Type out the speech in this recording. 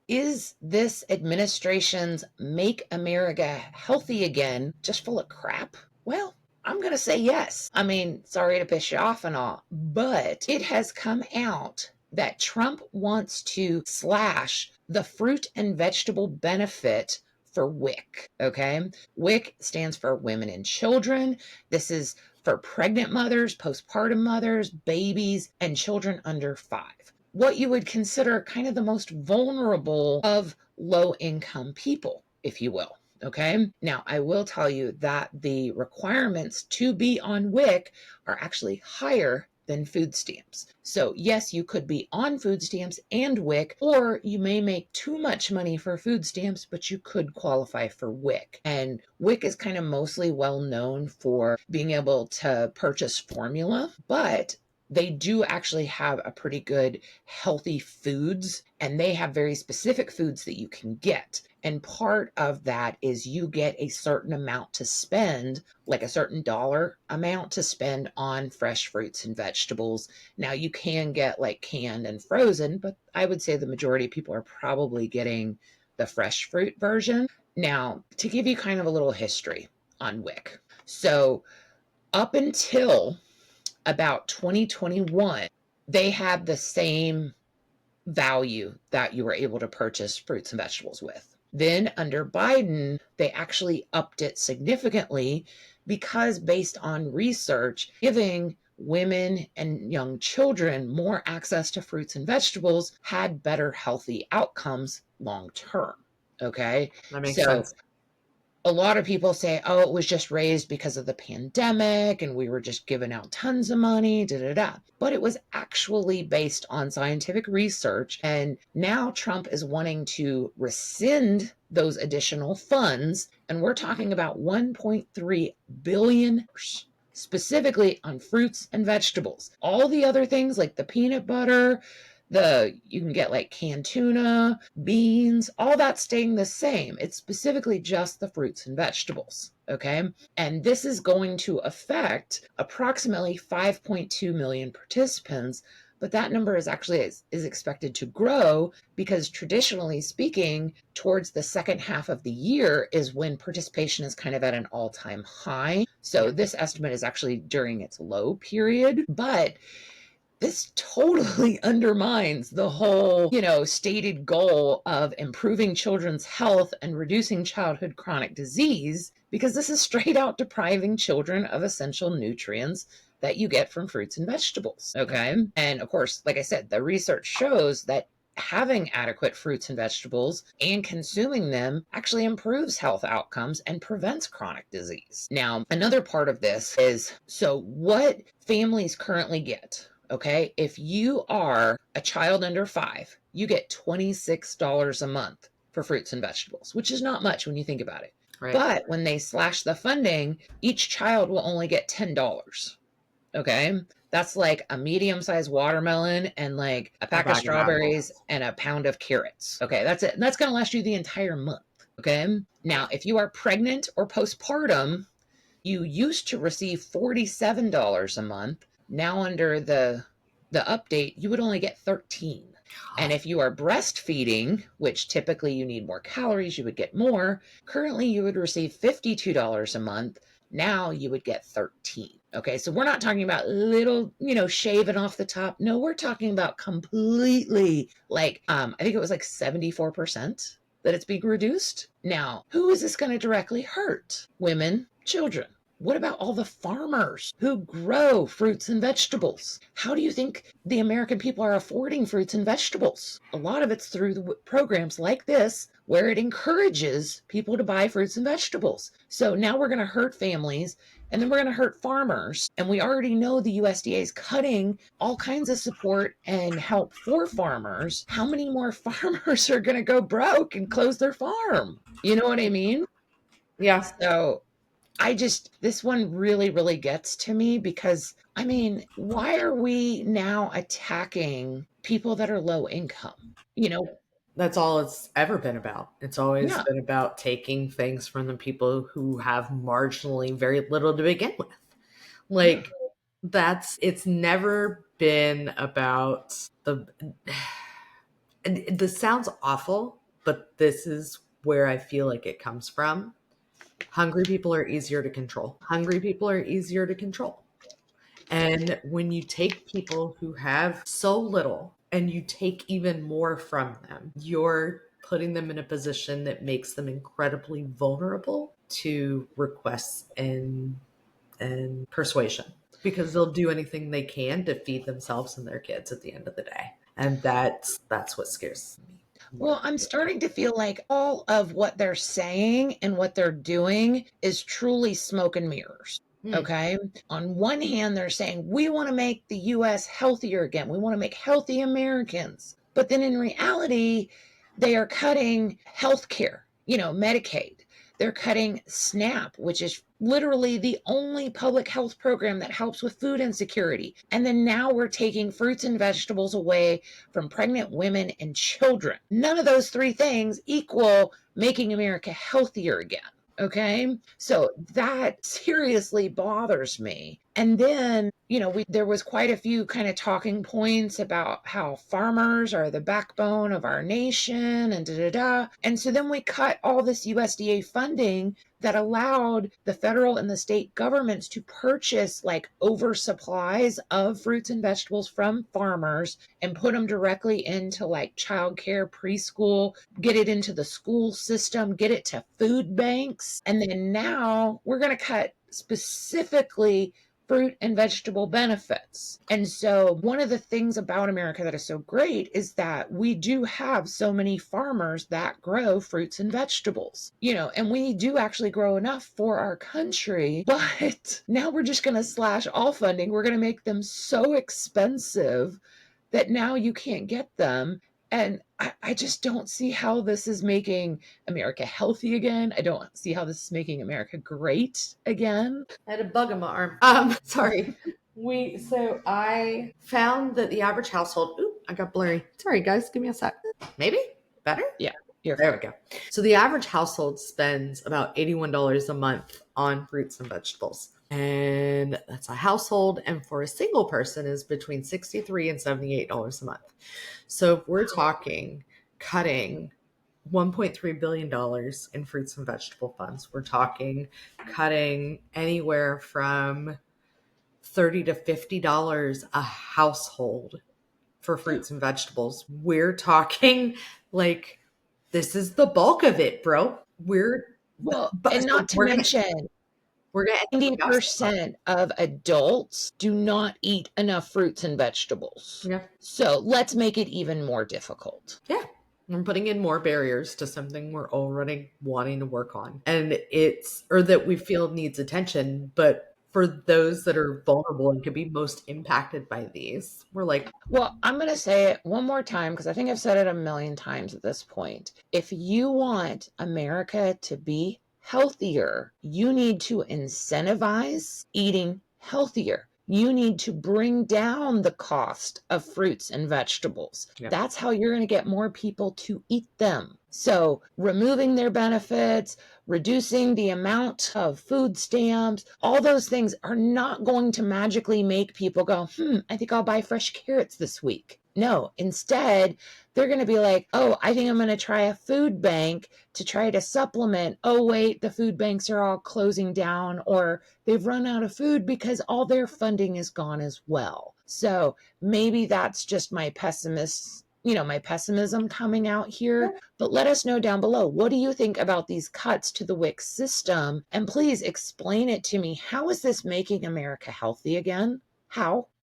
is this administration's Make America Healthy Again just full of crap? Well, I'm going to say yes. I mean, sorry to piss you off and all, but it has come out that Trump wants to slash the fruit and vegetable benefit for WIC, okay? WIC stands for Women and Children. This is for pregnant mothers, postpartum mothers, babies, and children under 5. What you would consider kind of the most vulnerable of low-income people, if you will. Okay. Now, I will tell you that the requirements to be on WIC are actually higher than food stamps. So yes, you could be on food stamps and WIC, or you may make too much money for food stamps, but you could qualify for WIC. And WIC is kind of mostly well known for being able to purchase formula, but they do actually have a pretty good healthy foods, and they have very specific foods that you can get. And part of that is you get a certain amount to spend, like a certain dollar amount to spend on fresh fruits and vegetables. Now you can get like canned and frozen, but I would say the majority of people are probably getting the fresh fruit version. Now, to give you kind of a little history on WIC. So up until about 2021, they had the same value that you were able to purchase fruits and vegetables with. Then under Biden, they actually upped it significantly because based on research, giving women and young children more access to fruits and vegetables had better healthy outcomes long term. Okay. That makes sense. A lot of people say, oh, it was just raised because of the pandemic and we were just giving out tons of money, But it was actually based on scientific research. And now Trump is wanting to rescind those additional funds. And we're talking about $1.3 billion specifically on fruits and vegetables. All the other things like the peanut butter, you can get like canned tuna, beans, all that staying the same. It's specifically just the fruits and vegetables. Okay. And this is going to affect approximately 5.2 million participants. But that number is actually is expected to grow because traditionally speaking, towards the second half of the year is when participation is kind of at an all-time high. So this estimate is actually during its low period, but this totally undermines the whole, stated goal of improving children's health and reducing childhood chronic disease, because this is straight out depriving children of essential nutrients that you get from fruits and vegetables. Okay. And of course, like I said, the research shows that having adequate fruits and vegetables and consuming them actually improves health outcomes and prevents chronic disease. Now, another part of this is, so what families currently get. Okay, if you are a child under 5, you get $26 a month for fruits and vegetables, which is not much when you think about it. Right. But when they slash the funding, each child will only get $10. Okay, that's like a medium-sized watermelon and like a pack of strawberries and a pound of carrots. Okay, that's it. And that's going to last you the entire month. Okay, now if you are pregnant or postpartum, you used to receive $47 a month. Now under the update, you would only get 13. And if you are breastfeeding, which typically you need more calories, you would get more. Currently, you would receive $52 a month. Now you would get 13. Okay, so we're not talking about little, shaving off the top. No, we're talking about completely like, I think it was like 74% that it's being reduced. Now, who is this going to directly hurt? Women, children. What about all the farmers who grow fruits and vegetables? How do you think the American people are affording fruits and vegetables? A lot of it's through the programs like this, where it encourages people to buy fruits and vegetables. So now we're going to hurt families, and then we're going to hurt farmers. And we already know the USDA is cutting all kinds of support and help for farmers. How many more farmers are going to go broke and close their farm? You know what I mean? Yeah. So this one really, really gets to me because, why are we now attacking people that are low income? That's all it's ever been about. It's always been about taking things from the people who have marginally very little to begin with. Like, it's never been about this sounds awful, but this is where I feel like it comes from. Hungry people are easier to control. Hungry people are easier to control. And when you take people who have so little and you take even more from them, you're putting them in a position that makes them incredibly vulnerable to requests and persuasion, because they'll do anything they can to feed themselves and their kids at the end of the day. And that's what scares me. Well, I'm starting to feel like all of what they're saying and what they're doing is truly smoke and mirrors. Mm. Okay. On one hand, they're saying, we want to make the US healthier again. We want to make healthy Americans. But then in reality, they are cutting health care, Medicaid. They're cutting SNAP, which is literally the only public health program that helps with food insecurity. And then now we're taking fruits and vegetables away from pregnant women and children. None of those three things equal making America healthier again. Okay. So that seriously bothers me. And then, there was quite a few kind of talking points about how farmers are the backbone of our nation and da da da. And so then we cut all this USDA funding that allowed the federal and the state governments to purchase like oversupplies of fruits and vegetables from farmers and put them directly into like childcare, preschool, get it into the school system, get it to food banks. And then now we're going to cut specifically fruit and vegetable benefits. And so one of the things about America that is so great is that we do have so many farmers that grow fruits and vegetables, and we do actually grow enough for our country. But now we're just going to slash all funding. We're going to make them so expensive that now you can't get them. And I just don't see how this is making America healthy again. I don't see how this is making America great again. I had a bug in my arm. Sorry. So I found that the average household, I got blurry. Sorry, guys, give me a sec. Maybe better? Yeah. There we go. So the average household spends about $81 a month on fruits and vegetables. And that's a household. And for a single person is between $63 and $78 a month. So if we're talking cutting $1.3 billion in fruits and vegetable funds, we're talking cutting anywhere from $30 to $50 a household for fruits and vegetables. We're talking like, this is the bulk of it, bro. And not to mention, we're going 90% of adults do not eat enough fruits and vegetables. Yeah. So let's make it even more difficult. Yeah. We're putting in more barriers to something we're already wanting to work on. And that we feel needs attention, but for those that are vulnerable and could be most impacted by these, we're like... Well, I'm going to say it one more time because I think I've said it a million times at this point. If you want America to be healthier, you need to incentivize eating healthier. You need to bring down the cost of fruits and vegetables. Yeah. That's how you're going to get more people to eat them. So removing their benefits, reducing the amount of food stamps, all those things are not going to magically make people go, I think I'll buy fresh carrots this week. No, instead, they're going to be like, oh, I think I'm going to try a food bank to try to supplement. Oh, wait, the food banks are all closing down, or they've run out of food because all their funding is gone as well. So maybe that's just my pessimism coming out here. But let us know down below, what do you think about these cuts to the WIC system? And please explain it to me. How is this making America healthy again? How?